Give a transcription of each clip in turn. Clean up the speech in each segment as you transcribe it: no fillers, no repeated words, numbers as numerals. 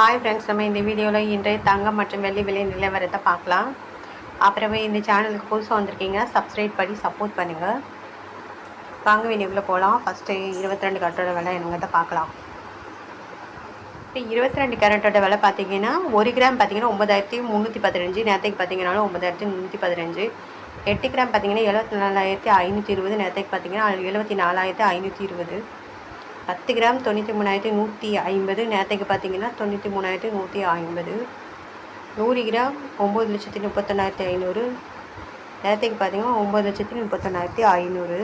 Hi friends, நம்ம இந்த வீடியோவில் இன்றைய தங்கம் மற்றும் வெள்ளி விலை நிலவரத்தை பார்க்கலாம். அப்புறமே இந்த சேனலுக்கு புதுசாக வந்திருக்கீங்க, சப்ஸ்கிரைப் பண்ணி சப்போர்ட் பண்ணுங்கள். வாங்க வீடியோக்குள்ளே போகலாம். ஃபஸ்ட்டு 22 கேரட்டோட விலை என்னங்கிறத பார்க்கலாம். இப்போ 22 கேரட்டோட விலை பார்த்தீங்கன்னா 1 கிராம் பார்த்தீங்கன்னா 9315, நேரத்துக்கு பார்த்தீங்கன்னாலும் 9315. 8 கிராம் பார்த்தீங்கன்னா 74520, நேரத்துக்கு பார்த்தீங்கன்னா 74520. 10 கிராம் 93,150, நேரத்துக்கு பார்த்தீங்கன்னா 93,150. 100 கிராம் 9,31,500, நேரத்துக்கு பார்த்தீங்கன்னா 9,31,500.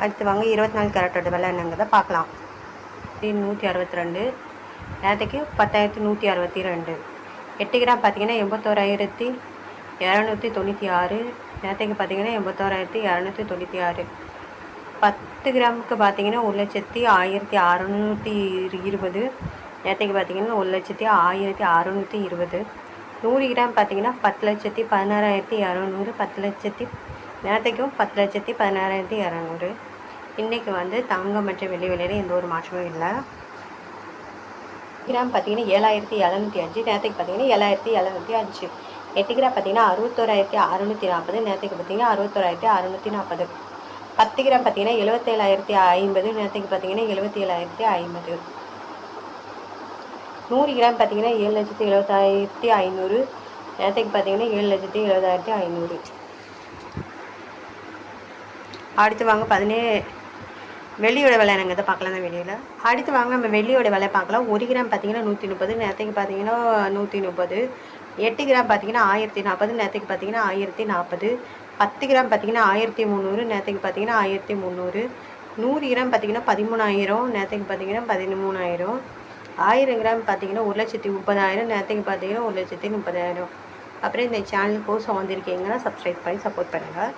அடுத்து வாங்க 24 கேரட்டோட விலை என்னங்கிறத பார்க்கலாம். 162, நேரத்துக்கு 10,162. 8 கிராம் பார்த்தீங்கன்னா 81,296, நேரத்துக்கு பார்த்தீங்கன்னா 81,296. 10 கிராமுக்கு பார்த்தீங்கன்னா 1,16,620, நேரத்துக்கு பார்த்தீங்கன்னா 1,16,620. 100 கிராம் பார்த்தீங்கன்னா 10,16,200, 10,00,000, நேரத்துக்கும் 10,16,200. இன்றைக்கி தங்கம் மற்றும் வெள்ளி விலையில் எந்த ஒரு மாற்றமும் இல்லை. கிராம் பார்த்தீங்கன்னா 7,705, நேரத்துக்கு பார்த்தீங்கன்னா 7,705. 8 கிராம் பார்த்தீங்கன்னா 61,640, நேரத்துக்கு பார்த்தீங்கன்னா 61,640. 10 கிராம் பார்த்தீங்கன்னா 77,050, நேரத்துக்கு பார்த்தீங்கன்னா 77,050. 100 கிராம் பார்த்தீங்கன்னா 7,70,500, நேரத்துக்கு பார்த்தீங்கன்னா 7,70,500. அடுத்து வாங்க வெள்ளியோட விலை என்னங்கிறத பார்க்கலாம் இந்த வெளியில். அடுத்து வாங்க நம்ம வெள்ளியோட விலை பார்க்கலாம். 1 கிராம் பார்த்தீங்கன்னா 130, நேரத்துக்கு பார்த்தீங்கன்னா 130. 8 கிராம் பார்த்தீங்கன்னா 1040, நேரத்துக்கு பார்த்தீங்கன்னா 1040. 10 கிராம் பார்த்தீங்கன்னா 1300, நேரத்துக்கு பார்த்தீங்கன்னா 1300. 100 கிராம் பார்த்தீங்கன்னா 13,000, நேரத்துக்கு பார்த்தீங்கன்னா 13,000. 1000 கிராம் பார்த்தீங்கன்னா 1,30,000, நேரத்துக்கு பார்த்தீங்கன்னா 1,30,000. அப்புறம் இந்த சேனலுக்கு புதுசாக வந்திருக்கீங்கன்னா சப்ஸ்கிரைப் பண்ணி சப்போர்ட் பண்ணுங்கள்.